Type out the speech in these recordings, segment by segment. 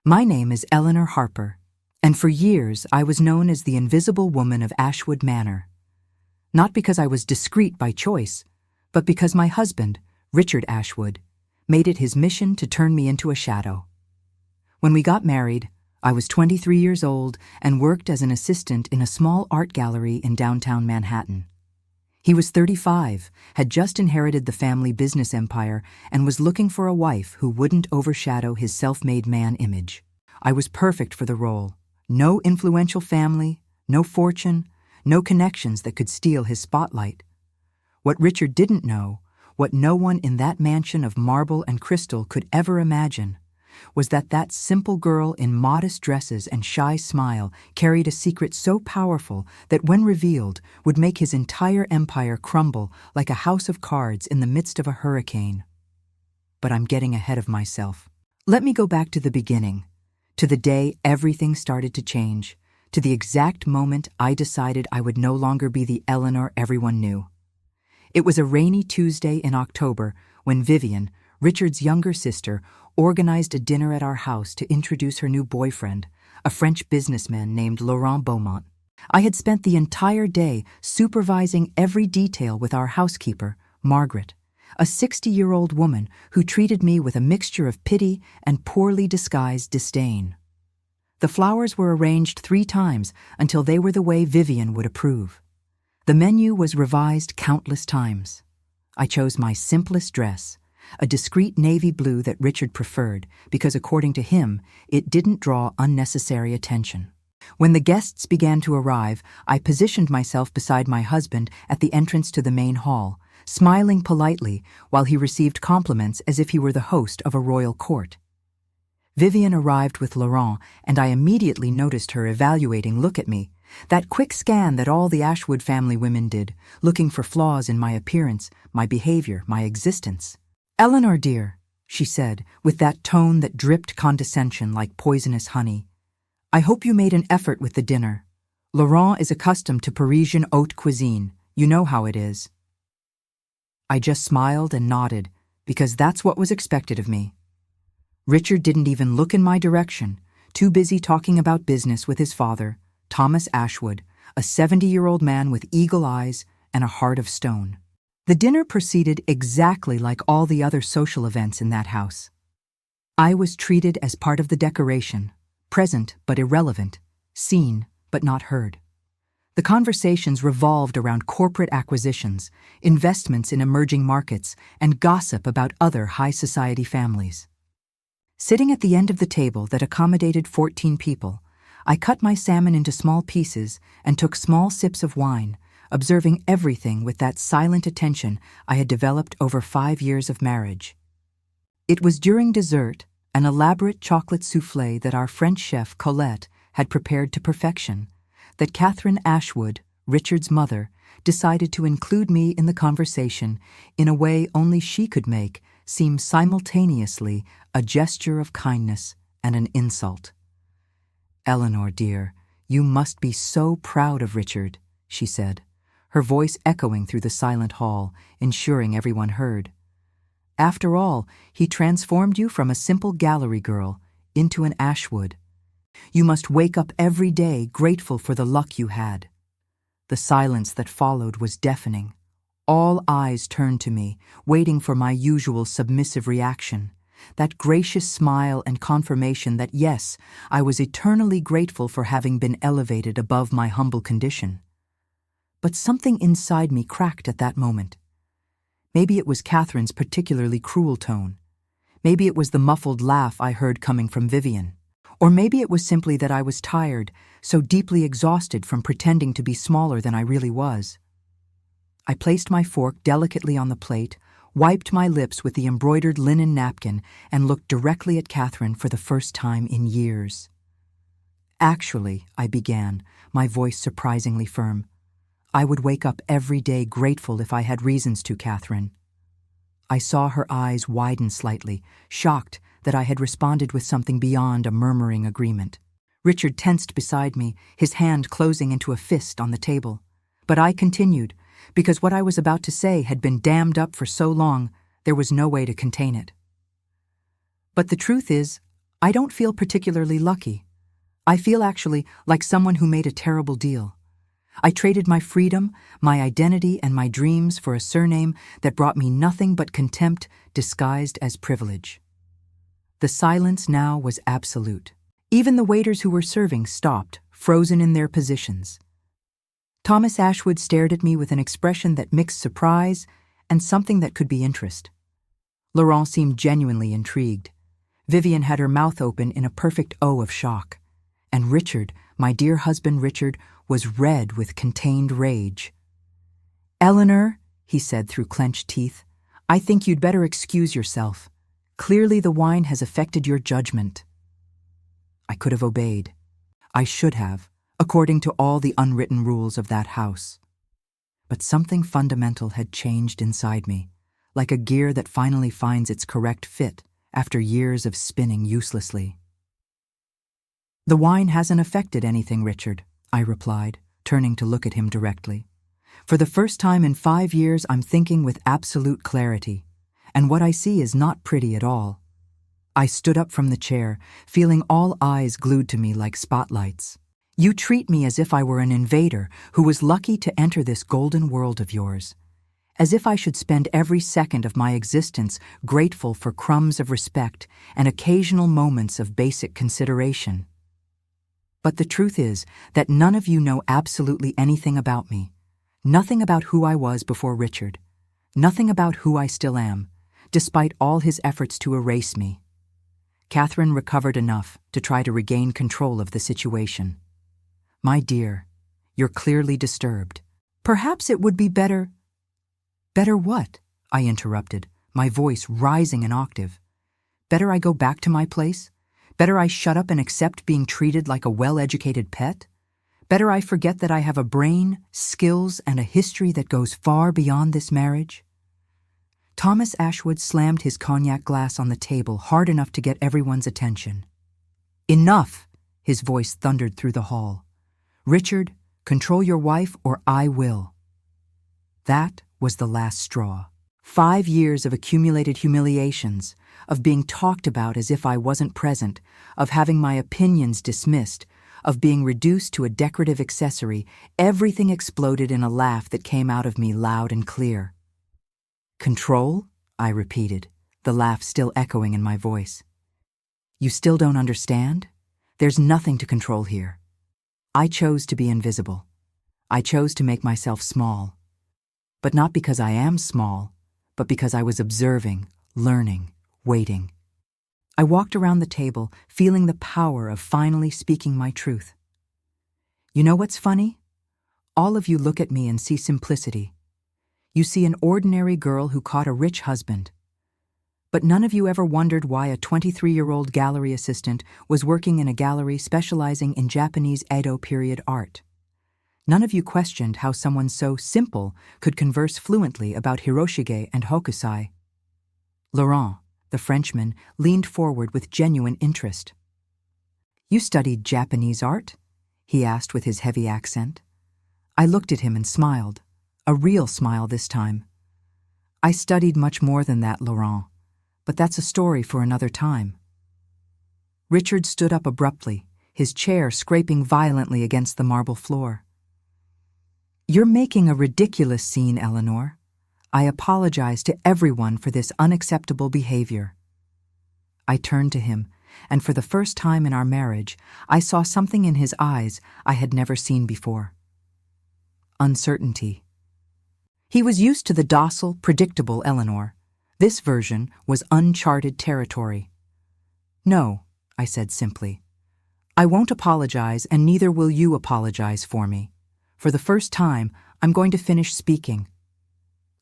My name is Eleanor Harper, and for years I was known as the Invisible Woman of Ashwood Manor. Not because I was discreet by choice, but because my husband, Richard Ashwood, made it his mission to turn me into a shadow. When we got married, I was 23 years old and worked as an assistant in a small art gallery in downtown Manhattan. He was 35, had just inherited the family business empire, and was looking for a wife who wouldn't overshadow his self-made man image. I was perfect for the role. No influential family, no fortune, no connections that could steal his spotlight. What Richard didn't know, what no one in that mansion of marble and crystal could ever imagine, was that simple girl in modest dresses and shy smile carried a secret so powerful that when revealed would make his entire empire crumble like a house of cards in the midst of a hurricane. But I'm getting ahead of myself. Let me go back to the beginning, to the day everything started to change, to the exact moment I decided I would no longer be the Eleanor everyone knew. It was a rainy Tuesday in October when Vivian, Richard's younger sister, organized a dinner at our house to introduce her new boyfriend, a French businessman named Laurent Beaumont. I had spent the entire day supervising every detail with our housekeeper, Margaret, a 60-year-old woman who treated me with a mixture of pity and poorly disguised disdain. The flowers were arranged 3 times until they were the way Vivian would approve. The menu was revised countless times. I chose my simplest dress, a discreet navy blue that Richard preferred because, according to him, it didn't draw unnecessary attention. When the guests began to arrive, I positioned myself beside my husband at the entrance to the main hall, smiling politely while he received compliments as if he were the host of a royal court. Vivian arrived with Laurent, and I immediately noticed her evaluating look at me, that quick scan that all the Ashwood family women did, looking for flaws in my appearance, my behavior, my existence. "Eleanor, dear," she said, with that tone that dripped condescension like poisonous honey, "I hope you made an effort with the dinner. Laurent is accustomed to Parisian haute cuisine. You know how it is." I just smiled and nodded, because that's what was expected of me. Richard didn't even look in my direction, too busy talking about business with his father, Thomas Ashwood, a 70-year-old man with eagle eyes and a heart of stone. The dinner proceeded exactly like all the other social events in that house. I was treated as part of the decoration, present but irrelevant, seen but not heard. The conversations revolved around corporate acquisitions, investments in emerging markets, and gossip about other high society families. Sitting at the end of the table that accommodated 14 people, I cut my salmon into small pieces and took small sips of wine, observing everything with that silent attention I had developed over 5 years of marriage. It was during dessert, an elaborate chocolate soufflé that our French chef Colette had prepared to perfection, that Catherine Ashwood, Richard's mother, decided to include me in the conversation in a way only she could make seem simultaneously a gesture of kindness and an insult. "Eleanor, dear, you must be so proud of Richard," she said, her voice echoing through the silent hall, ensuring everyone heard. "After all, he transformed you from a simple gallery girl into an Ashwood. You must wake up every day grateful for the luck you had." The silence that followed was deafening. All eyes turned to me, waiting for my usual submissive reaction, that gracious smile and confirmation that yes, I was eternally grateful for having been elevated above my humble condition. But something inside me cracked at that moment. Maybe it was Catherine's particularly cruel tone. Maybe it was the muffled laugh I heard coming from Vivian. Or maybe it was simply that I was tired, so deeply exhausted from pretending to be smaller than I really was. I placed my fork delicately on the plate, wiped my lips with the embroidered linen napkin, and looked directly at Catherine for the first time in years. "Actually," I began, my voice surprisingly firm, "I would wake up every day grateful if I had reasons to, Catherine." I saw her eyes widen slightly, shocked that I had responded with something beyond a murmuring agreement. Richard tensed beside me, his hand closing into a fist on the table. But I continued, because what I was about to say had been dammed up for so long, there was no way to contain it. "But the truth is, I don't feel particularly lucky. I feel actually like someone who made a terrible deal. I traded my freedom, my identity, and my dreams for a surname that brought me nothing but contempt disguised as privilege. The silence now was absolute. Even the waiters who were serving stopped, frozen in their positions. Thomas Ashwood stared at me with an expression that mixed surprise and something that could be interest. Laurent seemed genuinely intrigued. Vivian had her mouth open in a perfect O of shock. And Richard, my dear husband Richard, was red with contained rage. "Eleanor," he said through clenched teeth, "I think you'd better excuse yourself. Clearly the wine has affected your judgment." I could have obeyed. I should have, according to all the unwritten rules of that house. But something fundamental had changed inside me, like a gear that finally finds its correct fit after years of spinning uselessly. "The wine hasn't affected anything, Richard," I replied, turning to look at him directly. "For the first time in 5 years, I'm thinking with absolute clarity, and what I see is not pretty at all." I stood up from the chair, feeling all eyes glued to me like spotlights. "You treat me as if I were an invader who was lucky to enter this golden world of yours, as if I should spend every second of my existence grateful for crumbs of respect and occasional moments of basic consideration. But the truth is that none of you know absolutely anything about me, nothing about who I was before Richard, nothing about who I still am, despite all his efforts to erase me." Catherine recovered enough to try to regain control of the situation. "My dear, you're clearly disturbed. Perhaps it would be better—" "Better what?" I interrupted, my voice rising an octave. "Better I go back to my place? Better I shut up and accept being treated like a well-educated pet? Better I forget that I have a brain, skills, and a history that goes far beyond this marriage?" Thomas Ashwood slammed his cognac glass on the table hard enough to get everyone's attention. "Enough!" his voice thundered through the hall. "Richard, control your wife or I will." That was the last straw. 5 years of accumulated humiliations, of being talked about as if I wasn't present, of having my opinions dismissed, of being reduced to a decorative accessory, everything exploded in a laugh that came out of me loud and clear. "Control?" I repeated, the laugh still echoing in my voice. "You still don't understand? There's nothing to control here. I chose to be invisible. I chose to make myself small. But not because I am small, but because I was observing, learning, waiting." I walked around the table, feeling the power of finally speaking my truth. "You know what's funny? All of you look at me and see simplicity. You see an ordinary girl who caught a rich husband. But none of you ever wondered why a 23-year-old gallery assistant was working in a gallery specializing in Japanese Edo period art. None of you questioned how someone so simple could converse fluently about hiroshige and hokusai." Laurent, the Frenchman, leaned forward with genuine interest. "You studied Japanese art?" he asked with his heavy accent. I looked at him and smiled, a real smile this time. "I studied much more than that, Laurent, but that's a story for another time." Richard stood up abruptly, his chair scraping violently against the marble floor. "You're making a ridiculous scene, Eleanor. I apologize to everyone for this unacceptable behavior." I turned to him, and for the first time in our marriage, I saw something in his eyes I had never seen before. Uncertainty. He was used to the docile, predictable Eleanor. This version was uncharted territory. "No," I said simply. "I won't apologize, and neither will you apologize for me. For the first time, I'm going to finish speaking."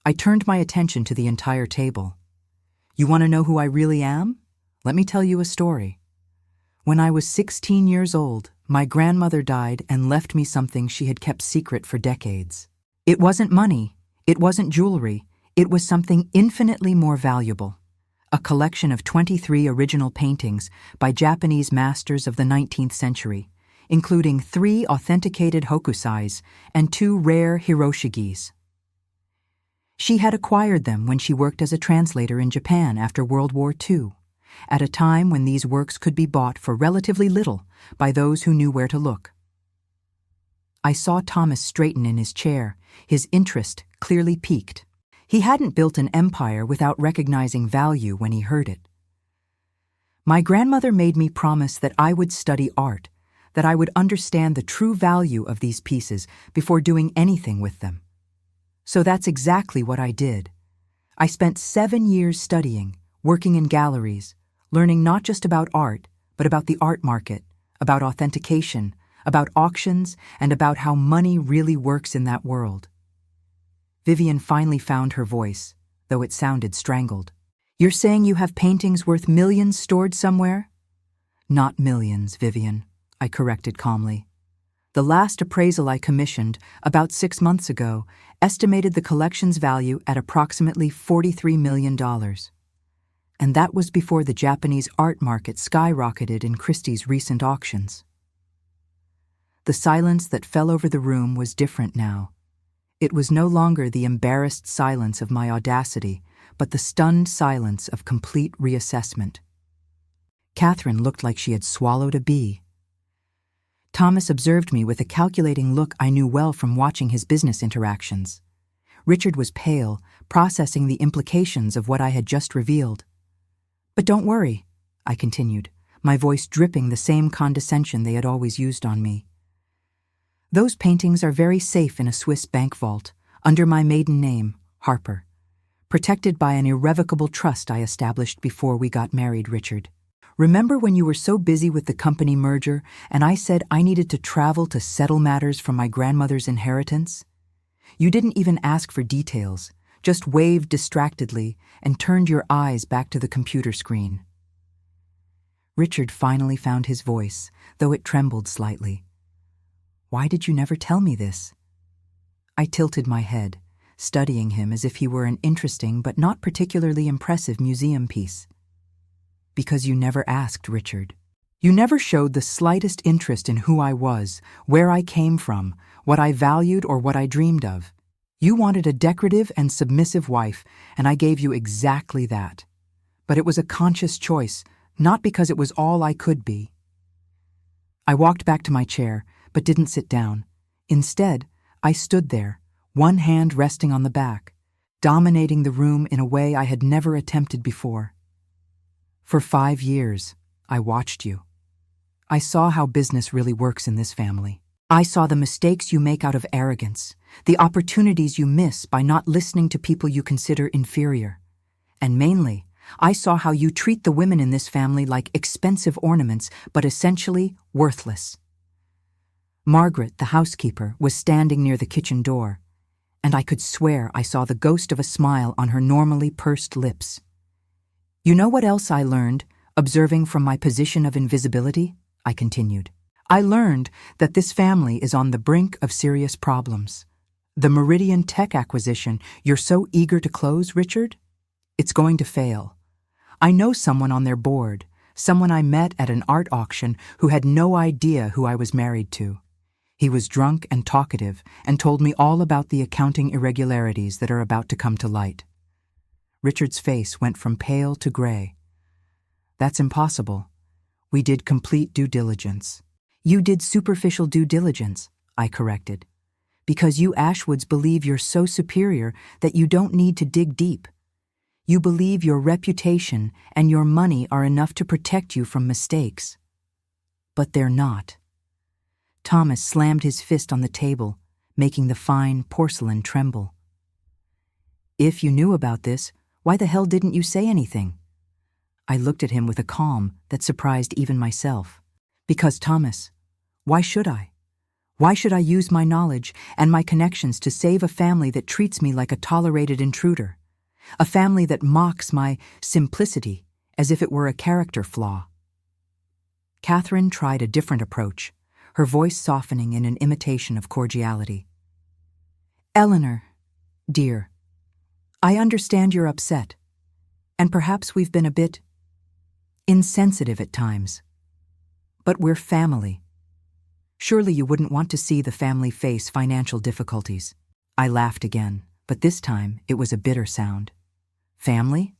I turned my attention to the entire table. "You want to know who I really am? Let me tell you a story. When I was 16 years old, my grandmother died and left me something she had kept secret for decades. It wasn't money, it wasn't jewelry, it was something infinitely more valuable. A collection of 23 original paintings by Japanese masters of the 19th century, including 3 authenticated hokusais and 2 rare hiroshiges. She had acquired them when she worked as a translator in Japan after World War II, at a time when these works could be bought for relatively little by those who knew where to look. I saw Thomas straighten in his chair, his interest clearly piqued. He hadn't built an empire without recognizing value when he heard it. My grandmother made me promise that I would study art, that I would understand the true value of these pieces before doing anything with them. So that's exactly what I did. I spent 7 years studying, working in galleries, learning not just about art, but about the art market, about authentication, about auctions, and about how money really works in that world. Vivian finally found her voice, though it sounded strangled. You're saying you have paintings worth millions stored somewhere? Not millions, Vivian, I corrected calmly. The last appraisal I commissioned, about 6 months ago, estimated the collection's value at approximately $43 million. And that was before the Japanese art market skyrocketed in Christie's recent auctions. The silence that fell over the room was different now. It was no longer the embarrassed silence of my audacity, but the stunned silence of complete reassessment. Catherine looked like she had swallowed a bee. Thomas observed me with a calculating look I knew well from watching his business interactions. Richard was pale, processing the implications of what I had just revealed. But don't worry, I continued, my voice dripping the same condescension they had always used on me. Those paintings are very safe in a Swiss bank vault, under my maiden name, Harper, protected by an irrevocable trust I established before we got married, Richard. Remember when you were so busy with the company merger and I said I needed to travel to settle matters from my grandmother's inheritance? You didn't even ask for details, just waved distractedly and turned your eyes back to the computer screen. Richard finally found his voice, though it trembled slightly. Why did you never tell me this? I tilted my head, studying him as if he were an interesting but not particularly impressive museum piece. Because you never asked, Richard. You never showed the slightest interest in who I was, where I came from, what I valued or what I dreamed of. You wanted a decorative and submissive wife, and I gave you exactly that. But it was a conscious choice, not because it was all I could be. I walked back to my chair, but didn't sit down. Instead, I stood there, one hand resting on the back, dominating the room in a way I had never attempted before. For 5 years, I watched you. I saw how business really works in this family. I saw the mistakes you make out of arrogance, the opportunities you miss by not listening to people you consider inferior. And mainly, I saw how you treat the women in this family like expensive ornaments, but essentially worthless. Margaret, the housekeeper, was standing near the kitchen door, and I could swear I saw the ghost of a smile on her normally pursed lips. You know what else I learned, observing from my position of invisibility? I continued. I learned that this family is on the brink of serious problems. The Meridian Tech acquisition you're so eager to close, Richard? It's going to fail. I know someone on their board, someone I met at an art auction who had no idea who I was married to. He was drunk and talkative and told me all about the accounting irregularities that are about to come to light. Richard's face went from pale to gray. That's impossible. We did complete due diligence. You did superficial due diligence, I corrected. Because you Ashwoods believe you're so superior that you don't need to dig deep. You believe your reputation and your money are enough to protect you from mistakes. But they're not. Thomas slammed his fist on the table, making the fine porcelain tremble. If you knew about this, why the hell didn't you say anything? I looked at him with a calm that surprised even myself. Because, Thomas, why should I? Why should I use my knowledge and my connections to save a family that treats me like a tolerated intruder? A family that mocks my simplicity as if it were a character flaw. Catherine tried a different approach, her voice softening in an imitation of cordiality. Eleanor, dear, I understand you're upset, and perhaps we've been a bit insensitive at times. But we're family. Surely you wouldn't want to see the family face financial difficulties. I laughed again, but this time it was a bitter sound. Family?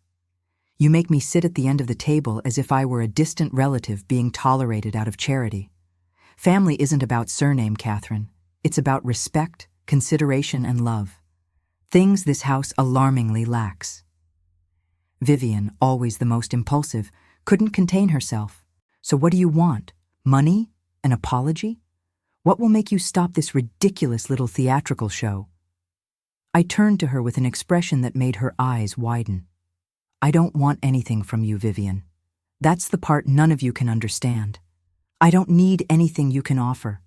You make me sit at the end of the table as if I were a distant relative being tolerated out of charity. Family isn't about surname, Catherine. It's about respect, consideration, and love. Things this house alarmingly lacks. Vivian, always the most impulsive, couldn't contain herself. So what do you want? Money? An apology? What will make you stop this ridiculous little theatrical show? I turned to her with an expression that made her eyes widen. I don't want anything from you, Vivian. That's the part none of you can understand. I don't need anything you can offer.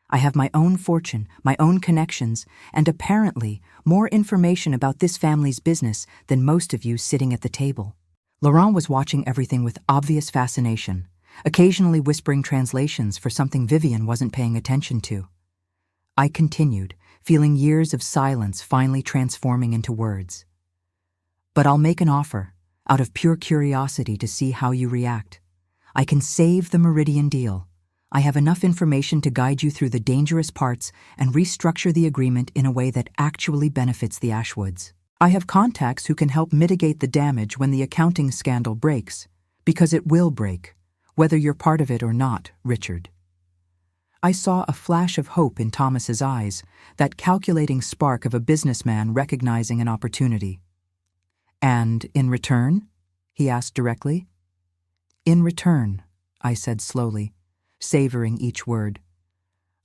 I have my own fortune, my own connections, and apparently more information about this family's business than most of you sitting at the table. Laurent was watching everything with obvious fascination, occasionally whispering translations for something Vivian wasn't paying attention to. I continued, feeling years of silence finally transforming into words. But I'll make an offer, out of pure curiosity to see how you react. I can save the Meridian deal. I have enough information to guide you through the dangerous parts and restructure the agreement in a way that actually benefits the Ashwoods. I have contacts who can help mitigate the damage when the accounting scandal breaks, because it will break, whether you're part of it or not, Richard. I saw a flash of hope in Thomas's eyes, that calculating spark of a businessman recognizing an opportunity. And in return? He asked directly. In return, I said slowly, savoring each word.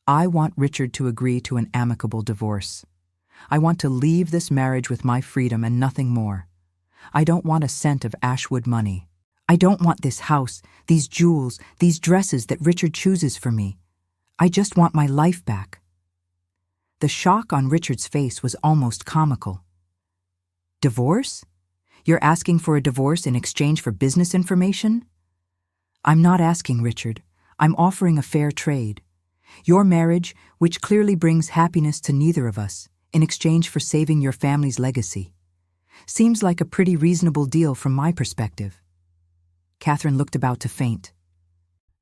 I want Richard to agree to an amicable divorce. I want to leave this marriage with my freedom and nothing more. I don't want a cent of Ashwood money. I don't want this house, these jewels, these dresses that Richard chooses for me. I just want my life back. The shock on Richard's face was almost comical. Divorce? You're asking for a divorce in exchange for business information? I'm not asking, Richard. I'm offering a fair trade. Your marriage, which clearly brings happiness to neither of us, in exchange for saving your family's legacy. Seems like a pretty reasonable deal from my perspective. Catherine looked about to faint.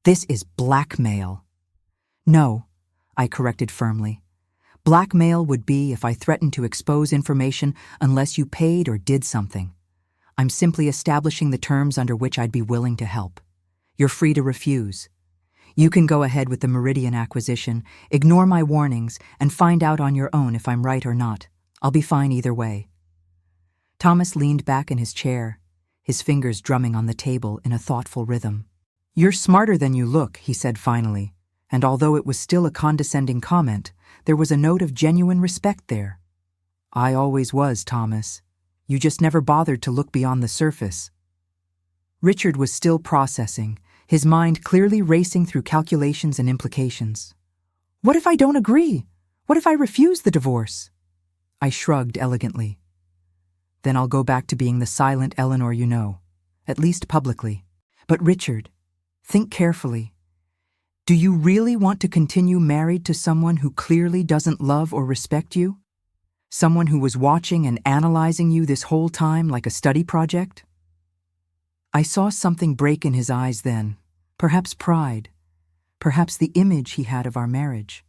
This is blackmail. No, I corrected firmly. Blackmail would be if I threatened to expose information unless you paid or did something. I'm simply establishing the terms under which I'd be willing to help. You're free to refuse. You can go ahead with the Meridian acquisition, ignore my warnings, and find out on your own if I'm right or not. I'll be fine either way. Thomas leaned back in his chair, his fingers drumming on the table in a thoughtful rhythm. You're smarter than you look, he said finally, and although it was still a condescending comment, there was a note of genuine respect there. I always was, Thomas. You just never bothered to look beyond the surface. Richard was still processing, his mind clearly racing through calculations and implications. What if I don't agree? What if I refuse the divorce? I shrugged elegantly. Then I'll go back to being the silent Eleanor you know, at least publicly. But Richard, think carefully. Do you really want to continue married to someone who clearly doesn't love or respect you? Someone who was watching and analyzing you this whole time like a study project? I saw something break in his eyes then, perhaps pride, perhaps the image he had of our marriage.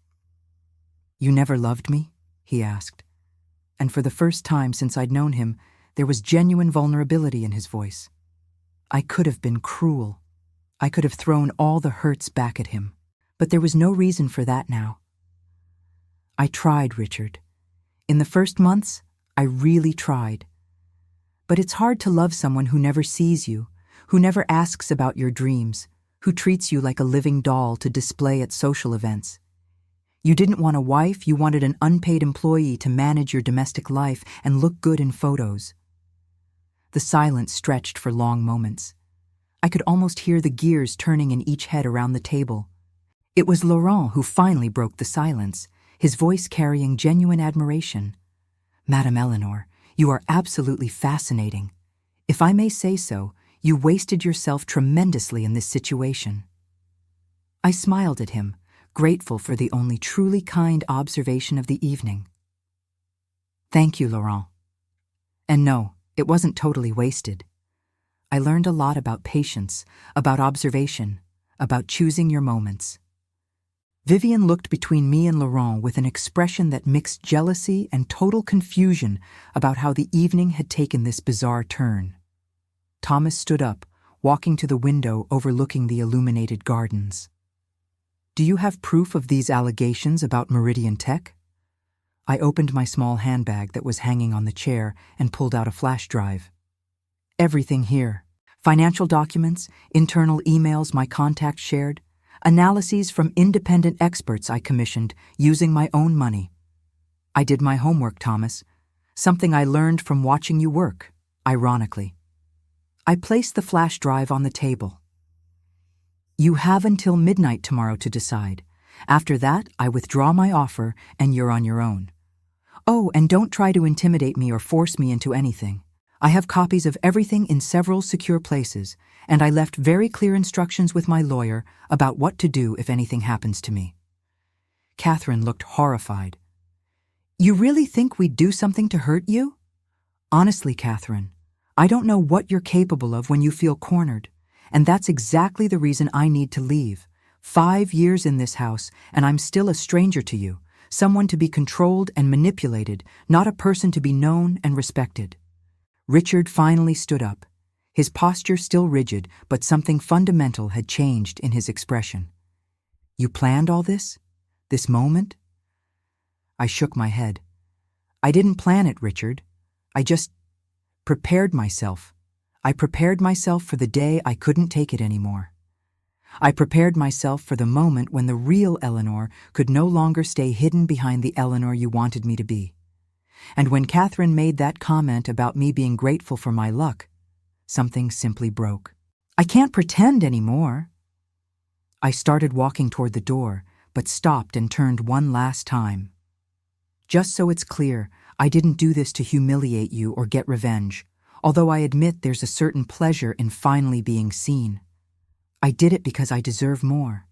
You never loved me? He asked, and for the first time since I'd known him, there was genuine vulnerability in his voice. I could have been cruel. I could have thrown all the hurts back at him, but there was no reason for that now. I tried, Richard. In the first months, I really tried. But it's hard to love someone who never sees you, who never asks about your dreams, who treats you like a living doll to display at social events. You didn't want a wife, you wanted an unpaid employee to manage your domestic life and look good in photos. The silence stretched for long moments. I could almost hear the gears turning in each head around the table. It was Laurent who finally broke the silence, his voice carrying genuine admiration. Madame Eleanor, you are absolutely fascinating. If I may say so, you wasted yourself tremendously in this situation. I smiled at him, grateful for the only truly kind observation of the evening. Thank you, Laurent. And no, it wasn't totally wasted. I learned a lot about patience, about observation, about choosing your moments. Vivian looked between me and Laurent with an expression that mixed jealousy and total confusion about how the evening had taken this bizarre turn. Thomas stood up, walking to the window overlooking the illuminated gardens. Do you have proof of these allegations about Meridian Tech? I opened my small handbag that was hanging on the chair and pulled out a flash drive. Everything here. Financial documents, internal emails my contacts shared, analyses from independent experts I commissioned using my own money. I did my homework, Thomas, something I learned from watching you work, ironically. I placed the flash drive on the table. You have until midnight tomorrow to decide. After that, I withdraw my offer and you're on your own. Oh, and don't try to intimidate me or force me into anything. I have copies of everything in several secure places, and I left very clear instructions with my lawyer about what to do if anything happens to me. Catherine looked horrified. You really think we'd do something to hurt you? Honestly, Catherine, I don't know what you're capable of when you feel cornered, and that's exactly the reason I need to leave. 5 years in this house, and I'm still a stranger to you, someone to be controlled and manipulated, not a person to be known and respected. Richard finally stood up, his posture still rigid, but something fundamental had changed in his expression. You planned all this? This moment? I shook my head. I didn't plan it, Richard. I just prepared myself. I prepared myself for the day I couldn't take it anymore. I prepared myself for the moment when the real Eleanor could no longer stay hidden behind the Eleanor you wanted me to be. And when Catherine made that comment about me being grateful for my luck, something simply broke. I can't pretend anymore. I started walking toward the door, but stopped and turned one last time. Just so it's clear, I didn't do this to humiliate you or get revenge, although I admit there's a certain pleasure in finally being seen. I did it because I deserve more.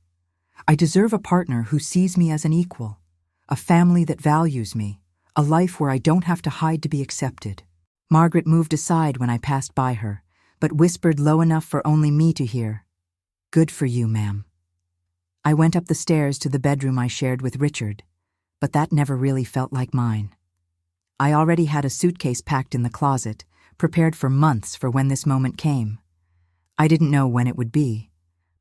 I deserve a partner who sees me as an equal, a family that values me, a life where I don't have to hide to be accepted. Margaret moved aside when I passed by her, but whispered low enough for only me to hear. Good for you, ma'am. I went up the stairs to the bedroom I shared with Richard, but that never really felt like mine. I already had a suitcase packed in the closet, prepared for months for when this moment came. I didn't know when it would be,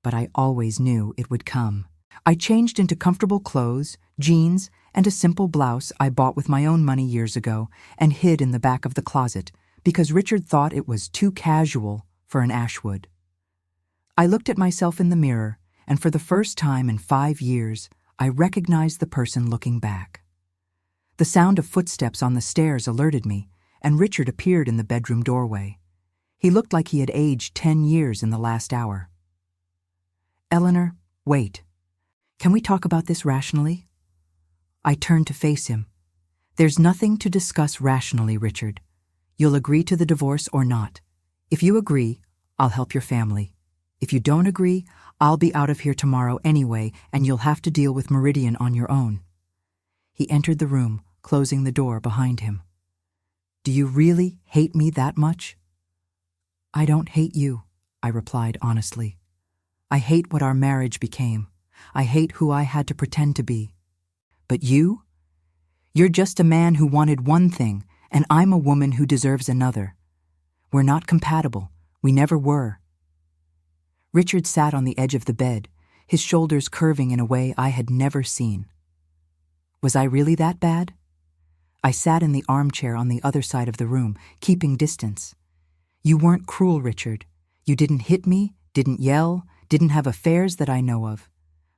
but I always knew it would come. I changed into comfortable clothes, jeans, and a simple blouse I bought with my own money years ago and hid in the back of the closet because Richard thought it was too casual for an Ashwood. I looked at myself in the mirror, and for the first time in 5 years, I recognized the person looking back. The sound of footsteps on the stairs alerted me, and Richard appeared in the bedroom doorway. He looked like he had aged 10 years in the last hour. Eleanor, wait. Can we talk about this rationally? I turned to face him. There's nothing to discuss rationally, Richard. You'll agree to the divorce or not. If you agree, I'll help your family. If you don't agree, I'll be out of here tomorrow anyway, and you'll have to deal with Meridian on your own. He entered the room, closing the door behind him. Do you really hate me that much? I don't hate you, I replied honestly. I hate what our marriage became. I hate who I had to pretend to be. But you? You're just a man who wanted one thing, and I'm a woman who deserves another. We're not compatible. We never were. Richard sat on the edge of the bed, his shoulders curving in a way I had never seen. Was I really that bad? I sat in the armchair on the other side of the room, keeping distance. You weren't cruel, Richard. You didn't hit me, didn't yell, didn't have affairs that I know of.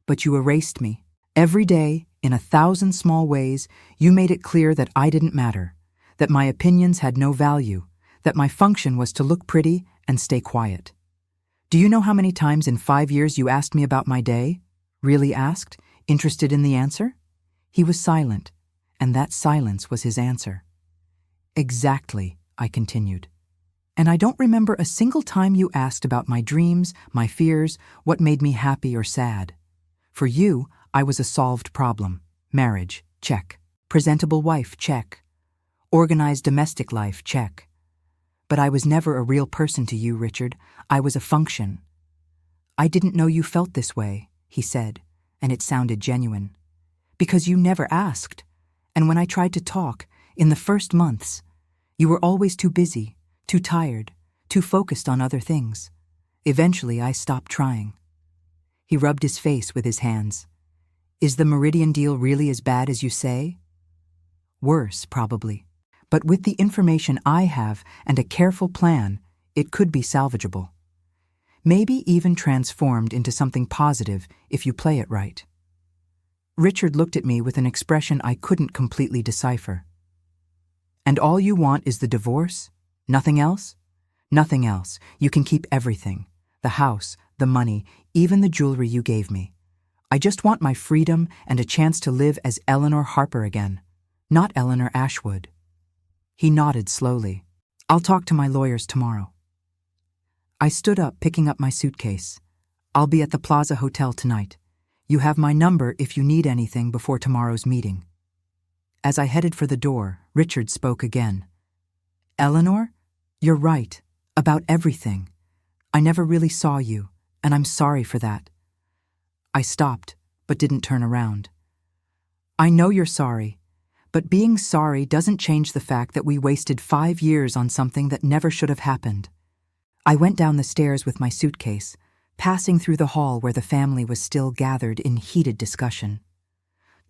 But you erased me. Every day, in 1,000 small ways, you made it clear that I didn't matter, that my opinions had no value, that my function was to look pretty and stay quiet. Do you know how many times in 5 years you asked me about my day? Really asked, interested in the answer? He was silent, and that silence was his answer. Exactly, I continued. And I don't remember a single time you asked about my dreams, my fears, what made me happy or sad. For you, I was a solved problem. Marriage, check. Presentable wife, check. Organized domestic life, check. But I was never a real person to you, Richard. I was a function. I didn't know you felt this way, he said, and it sounded genuine. Because you never asked. And when I tried to talk, in the first months, you were always too busy, too tired, too focused on other things. Eventually, I stopped trying. He rubbed his face with his hands. Is the Meridian deal really as bad as you say? Worse, probably. But with the information I have and a careful plan, it could be salvageable. Maybe even transformed into something positive if you play it right. Richard looked at me with an expression I couldn't completely decipher. And all you want is the divorce? Nothing else? Nothing else. You can keep everything. The house, the money, even the jewelry you gave me. I just want my freedom and a chance to live as Eleanor Harper again, not Eleanor Ashwood. He nodded slowly. I'll talk to my lawyers tomorrow. I stood up, picking up my suitcase. I'll be at the Plaza Hotel tonight. You have my number if you need anything before tomorrow's meeting. As I headed for the door, Richard spoke again. Eleanor, you're right, about everything. I never really saw you, and I'm sorry for that. I stopped, but didn't turn around. I know you're sorry, but being sorry doesn't change the fact that we wasted 5 years on something that never should have happened. I went down the stairs with my suitcase, passing through the hall where the family was still gathered in heated discussion.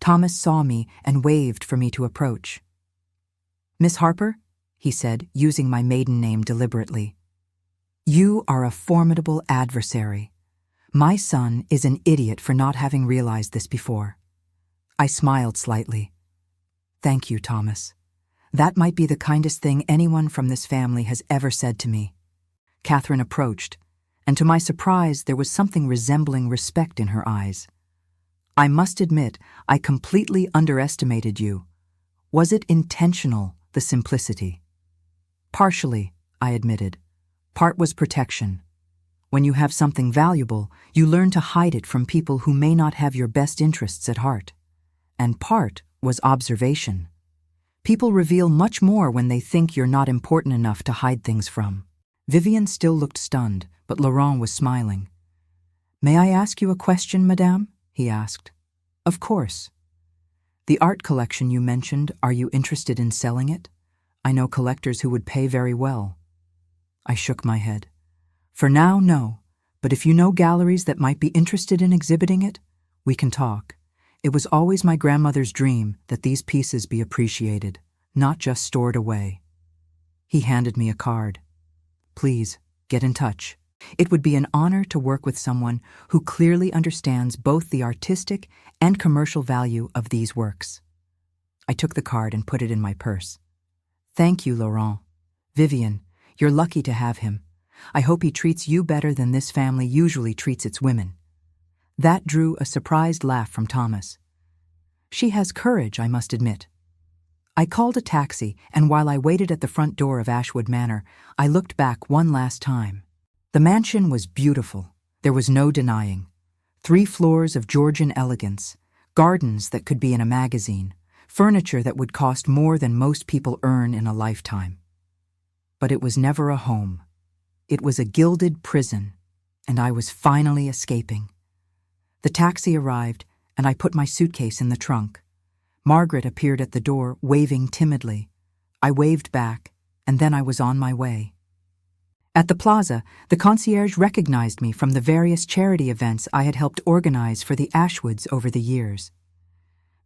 Thomas saw me and waved for me to approach. Miss Harper, he said, using my maiden name deliberately. You are a formidable adversary. My son is an idiot for not having realized this before. I smiled slightly. Thank you, Thomas. That might be the kindest thing anyone from this family has ever said to me. Catherine approached, and to my surprise there was something resembling respect in her eyes. I must admit, I completely underestimated you. Was it intentional, the simplicity? Partially, I admitted. Part was protection. When you have something valuable, you learn to hide it from people who may not have your best interests at heart. And part was observation. People reveal much more when they think you're not important enough to hide things from. Vivian still looked stunned, but Laurent was smiling. May I ask you a question, madame? He asked. Of course. The art collection you mentioned, are you interested in selling it? I know collectors who would pay very well. I shook my head. For now, no, but if you know galleries that might be interested in exhibiting it, we can talk. It was always my grandmother's dream that these pieces be appreciated, not just stored away. He handed me a card. Please, get in touch. It would be an honor to work with someone who clearly understands both the artistic and commercial value of these works. I took the card and put it in my purse. Thank you, Laurent. Vivian, you're lucky to have him. I hope he treats you better than this family usually treats its women. That drew a surprised laugh from Thomas. She has courage, I must admit. I called a taxi, and while I waited at the front door of Ashwood Manor, I looked back one last time. The mansion was beautiful. There was no denying. 3 floors of Georgian elegance, gardens that could be in a magazine, furniture that would cost more than most people earn in a lifetime. But it was never a home. It was a gilded prison, and I was finally escaping. The taxi arrived, and I put my suitcase in the trunk. Margaret appeared at the door, waving timidly. I waved back, and then I was on my way. At the plaza, the concierge recognized me from the various charity events I had helped organize for the Ashwoods over the years.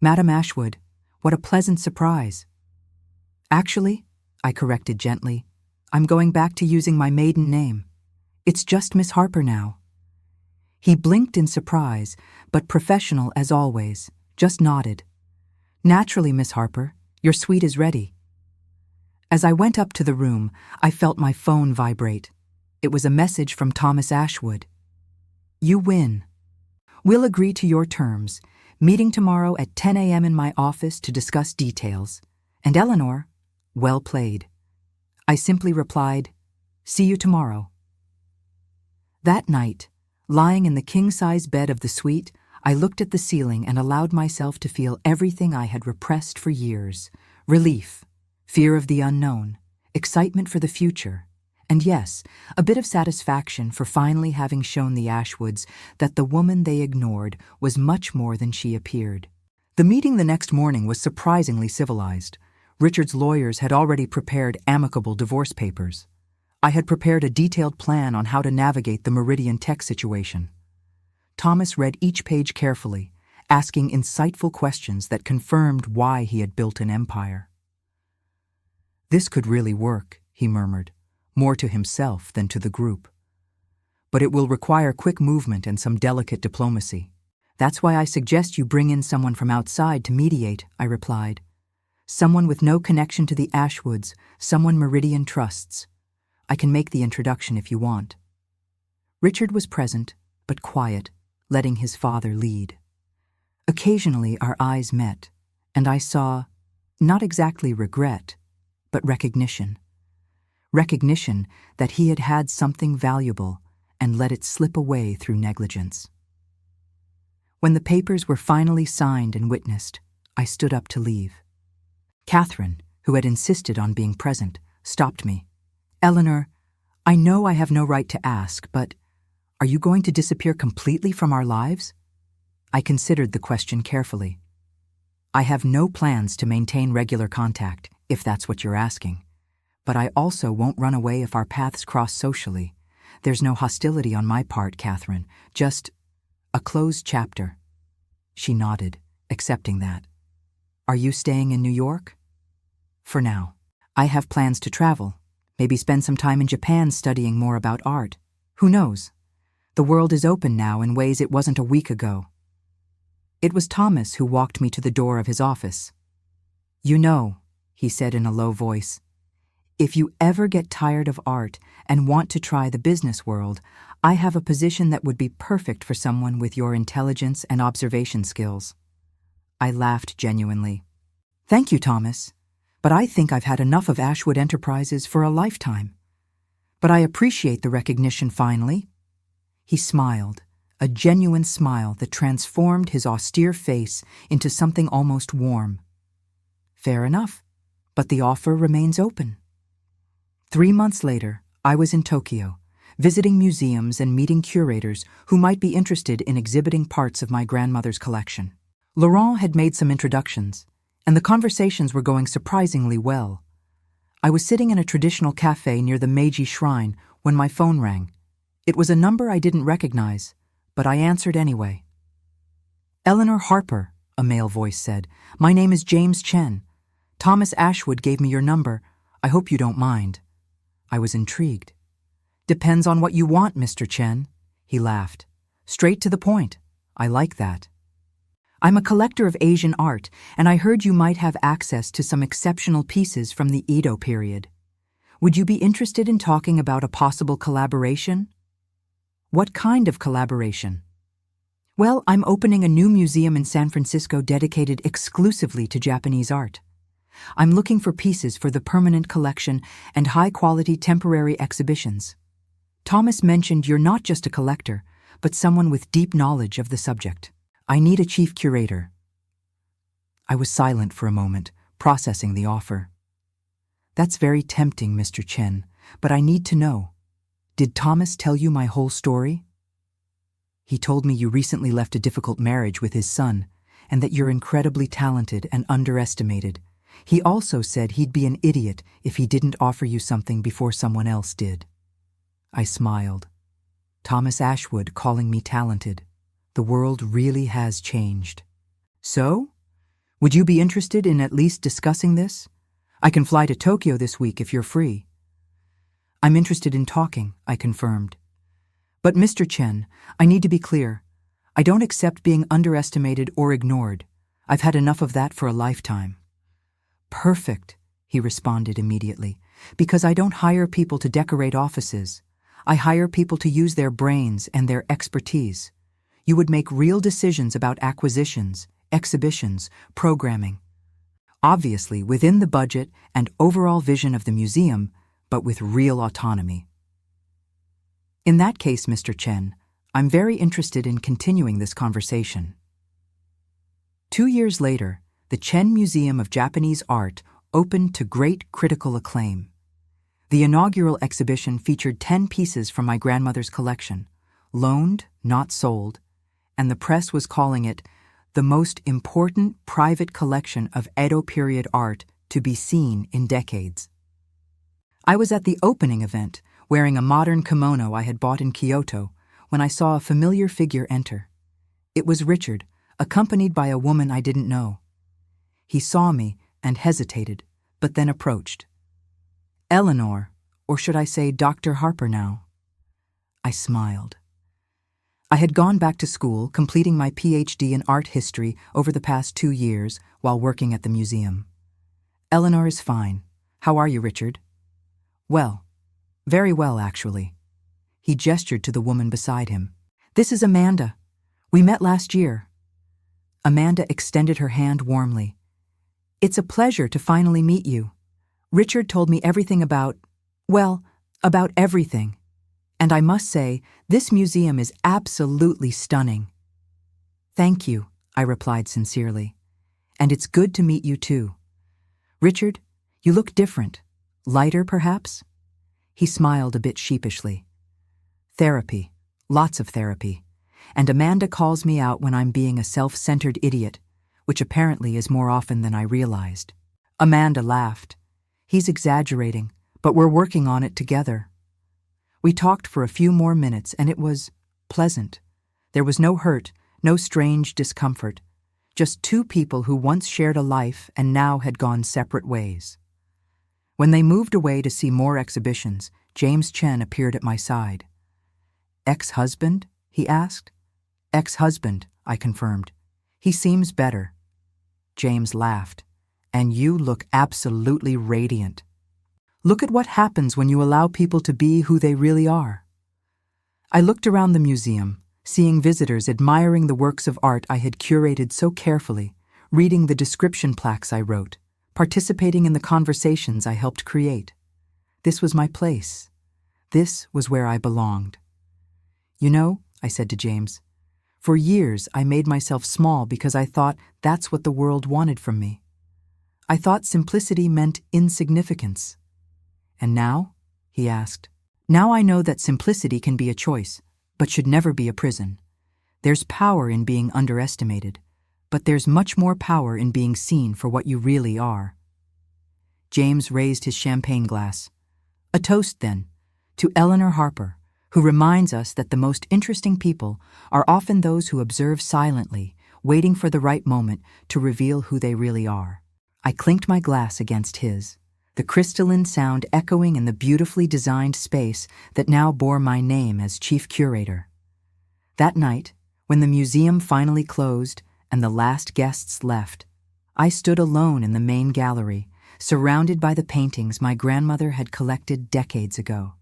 Madam Ashwood, what a pleasant surprise. Actually, I corrected gently, I'm going back to using my maiden name. It's just Miss Harper now. He blinked in surprise, but professional as always, just nodded. Naturally, Miss Harper, your suite is ready. As I went up to the room, I felt my phone vibrate. It was a message from Thomas Ashwood. You win. We'll agree to your terms, meeting tomorrow at 10 a.m. in my office to discuss details. And Eleanor, well played. I simply replied, see you tomorrow. That night, lying in the king-size bed of the suite, I looked at the ceiling and allowed myself to feel everything I had repressed for years. Relief, fear of the unknown, excitement for the future, and yes, a bit of satisfaction for finally having shown the Ashwoods that the woman they ignored was much more than she appeared. The meeting the next morning was surprisingly civilized. Richard's lawyers had already prepared amicable divorce papers. I had prepared a detailed plan on how to navigate the Meridian Tech situation. Thomas read each page carefully, asking insightful questions that confirmed why he had built an empire. "This could really work," he murmured, more to himself than to the group. "But it will require quick movement and some delicate diplomacy. That's why I suggest you bring in someone from outside to mediate," I replied. "Someone with no connection to the Ashwoods, someone Meridian trusts. I can make the introduction if you want." Richard was present, but quiet, letting his father lead. Occasionally our eyes met, and I saw, not exactly regret, but recognition. Recognition that he had had something valuable and let it slip away through negligence. When the papers were finally signed and witnessed, I stood up to leave. Catherine, who had insisted on being present, stopped me. "Eleanor, I know I have no right to ask, but are you going to disappear completely from our lives?" I considered the question carefully. "I have no plans to maintain regular contact, if that's what you're asking. But I also won't run away if our paths cross socially. There's no hostility on my part, Catherine, just a closed chapter." She nodded, accepting that. "Are you staying in New York?" "For now. I have plans to travel, maybe spend some time in Japan studying more about art. Who knows? The world is open now in ways it wasn't a week ago." It was Thomas who walked me to the door of his office. "You know," he said in a low voice, "if you ever get tired of art and want to try the business world, I have a position that would be perfect for someone with your intelligence and observation skills." I laughed genuinely. "Thank you, Thomas, but I think I've had enough of Ashwood Enterprises for a lifetime. But I appreciate the recognition finally." He smiled, a genuine smile that transformed his austere face into something almost warm. "Fair enough, but the offer remains open." 3 months later, I was in Tokyo, visiting museums and meeting curators who might be interested in exhibiting parts of my grandmother's collection. Laurent had made some introductions, and the conversations were going surprisingly well. I was sitting in a traditional cafe near the Meiji Shrine when my phone rang. It was a number I didn't recognize, but I answered anyway. "Eleanor Harper," a male voice said. "My name is James Chen. Thomas Ashwood gave me your number. I hope you don't mind." I was intrigued. "Depends on what you want, Mr. Chen." He laughed. "Straight to the point. I like that. I'm a collector of Asian art, and I heard you might have access to some exceptional pieces from the Edo period. Would you be interested in talking about a possible collaboration?" "What kind of collaboration?" "Well, I'm opening a new museum in San Francisco dedicated exclusively to Japanese art. I'm looking for pieces for the permanent collection and high-quality temporary exhibitions. Thomas mentioned you're not just a collector, but someone with deep knowledge of the subject. I need a chief curator." I was silent for a moment, processing the offer. "That's very tempting, Mr. Chen, but I need to know. Did Thomas tell you my whole story?" "He told me you recently left a difficult marriage with his son, and that you're incredibly talented and underestimated. He also said he'd be an idiot if he didn't offer you something before someone else did." I smiled. Thomas Ashwood calling me talented. The world really has changed. "So? Would you be interested in at least discussing this? I can fly to Tokyo this week if you're free." "I'm interested in talking," I confirmed. "But Mr. Chen, I need to be clear. I don't accept being underestimated or ignored. I've had enough of that for a lifetime." "Perfect," he responded immediately, "because I don't hire people to decorate offices. I hire people to use their brains and their expertise. You would make real decisions about acquisitions, exhibitions, programming. Obviously within the budget and overall vision of the museum, but with real autonomy." "In that case, Mr. Chen, I'm very interested in continuing this conversation." 2 years later, the Chen Museum of Japanese Art opened to great critical acclaim. The inaugural exhibition featured 10 pieces from my grandmother's collection, loaned, not sold, and the press was calling it the most important private collection of Edo period art to be seen in decades. I was at the opening event, wearing a modern kimono I had bought in Kyoto, when I saw a familiar figure enter. It was Richard, accompanied by a woman I didn't know. He saw me and hesitated, but then approached. "Eleanor, or should I say Dr. Harper now?" I smiled. I had gone back to school, completing my PhD in art history over the past 2 years while working at the museum. "Eleanor is fine. How are you, Richard?" "Well. Very well, actually." He gestured to the woman beside him. "This is Amanda. We met last year." Amanda extended her hand warmly. "It's a pleasure to finally meet you. Richard told me everything about everything. And I must say, this museum is absolutely stunning." "Thank you," I replied sincerely. "And it's good to meet you too. Richard, you look different. Lighter, perhaps?" He smiled a bit sheepishly. "Therapy. Lots of therapy. And Amanda calls me out when I'm being a self-centered idiot, which apparently is more often than I realized." Amanda laughed. "He's exaggerating, but we're working on it together." We talked for a few more minutes, and it was pleasant. There was no hurt, no strange discomfort. Just two people who once shared a life and now had gone separate ways. When they moved away to see more exhibitions, James Chen appeared at my side. "Ex-husband?" he asked. "Ex-husband," I confirmed. "He seems better." James laughed. "And you look absolutely radiant. Look at what happens when you allow people to be who they really are." I looked around the museum, seeing visitors admiring the works of art I had curated so carefully, reading the description plaques I wrote, participating in the conversations I helped create. This was my place. This was where I belonged. "You know," I said to James, "for years I made myself small because I thought that's what the world wanted from me. I thought simplicity meant insignificance. And now?" he asked. "Now I know that simplicity can be a choice, but should never be a prison. There's power in being underestimated, but there's much more power in being seen for what you really are." James raised his champagne glass. "A toast, then, to Eleanor Harper, who reminds us that the most interesting people are often those who observe silently, waiting for the right moment to reveal who they really are." I clinked my glass against his, the crystalline sound echoing in the beautifully designed space that now bore my name as chief curator. That night, when the museum finally closed and the last guests left, I stood alone in the main gallery, surrounded by the paintings my grandmother had collected decades ago.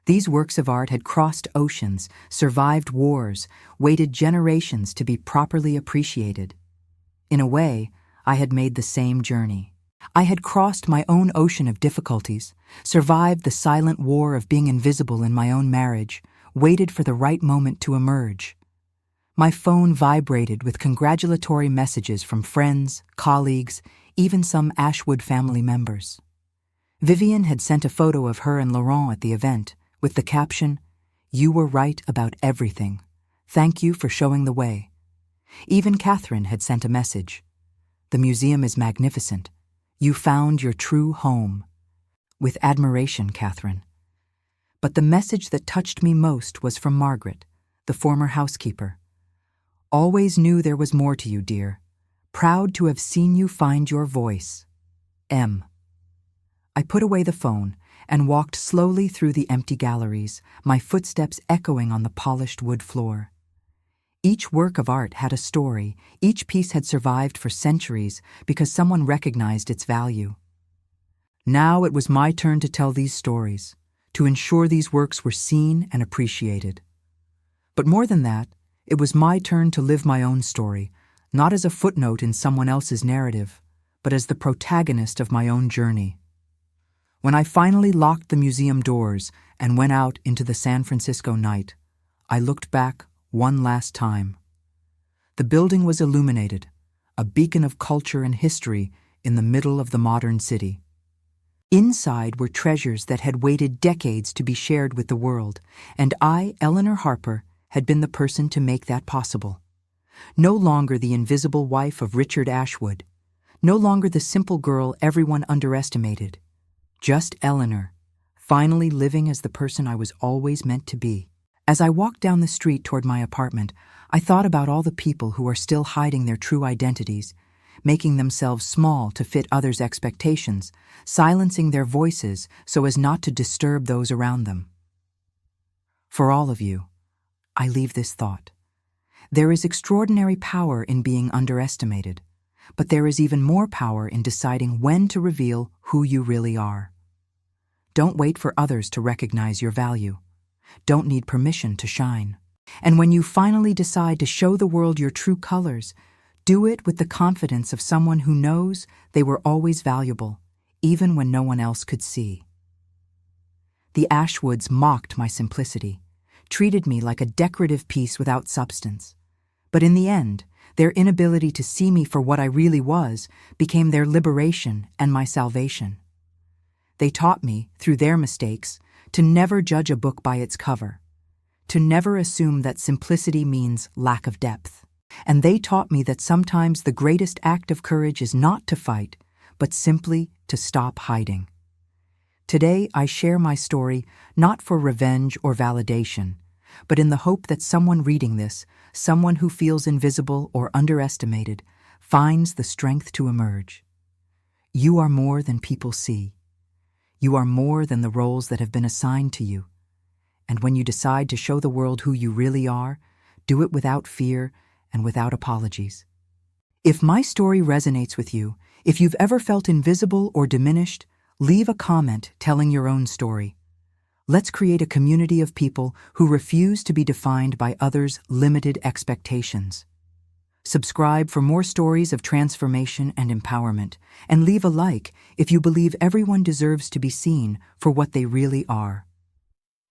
These works of art had crossed oceans, survived wars, waited generations to be properly appreciated. In a way, I had made the same journey. I had crossed my own ocean of difficulties, survived the silent war of being invisible in my own marriage, waited for the right moment to emerge. My phone vibrated with congratulatory messages from friends, colleagues, even some Ashwood family members. Vivian had sent a photo of her and Laurent at the event, with the caption, "You were right about everything. Thank you for showing the way." Even Catherine had sent a message. "The museum is magnificent. You found your true home." With admiration, Catherine. But the message that touched me most was from Margaret, the former housekeeper. "Always knew there was more to you, dear. Proud to have seen you find your voice. M." I put away the phone and walked slowly through the empty galleries, my footsteps echoing on the polished wood floor. Each work of art had a story. Each piece had survived for centuries because someone recognized its value. Now it was my turn to tell these stories, to ensure these works were seen and appreciated. But more than that, it was my turn to live my own story, not as a footnote in someone else's narrative, but as the protagonist of my own journey. When I finally locked the museum doors and went out into the San Francisco night, I looked back one last time. The building was illuminated, a beacon of culture and history in the middle of the modern city. Inside were treasures that had waited decades to be shared with the world, and I, Eleanor Harper, had been the person to make that possible. No longer the invisible wife of Richard Ashwood, no longer the simple girl everyone underestimated. Just Eleanor, finally living as the person I was always meant to be. As I walked down the street toward my apartment, I thought about all the people who are still hiding their true identities, making themselves small to fit others' expectations, silencing their voices so as not to disturb those around them. For all of you, I leave this thought. There is extraordinary power in being underestimated, but there is even more power in deciding when to reveal who you really are. Don't wait for others to recognize your value. Don't need permission to shine. And when you finally decide to show the world your true colors, do it with the confidence of someone who knows they were always valuable, even when no one else could see. The Ashwoods mocked my simplicity, treated me like a decorative piece without substance. But in the end, their inability to see me for what I really was became their liberation and my salvation. They taught me, through their mistakes, to never judge a book by its cover, to never assume that simplicity means lack of depth. And they taught me that sometimes the greatest act of courage is not to fight, but simply to stop hiding. Today, I share my story not for revenge or validation, but in the hope that someone reading this, someone who feels invisible or underestimated, finds the strength to emerge. You are more than people see. You are more than the roles that have been assigned to you. And when you decide to show the world who you really are, do it without fear and without apologies. If my story resonates with you, if you've ever felt invisible or diminished, leave a comment telling your own story. Let's create a community of people who refuse to be defined by others' limited expectations. Subscribe for more stories of transformation and empowerment, and leave a like if you believe everyone deserves to be seen for what they really are.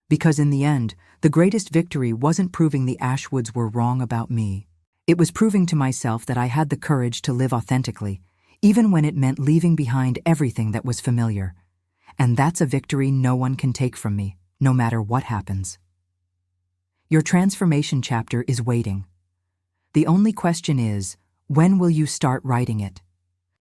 Because in the end, the greatest victory wasn't proving the Ashwoods were wrong about me. It was proving to myself that I had the courage to live authentically, even when it meant leaving behind everything that was familiar. And that's a victory no one can take from me, no matter what happens. Your transformation chapter is waiting. The only question is, when will you start writing it?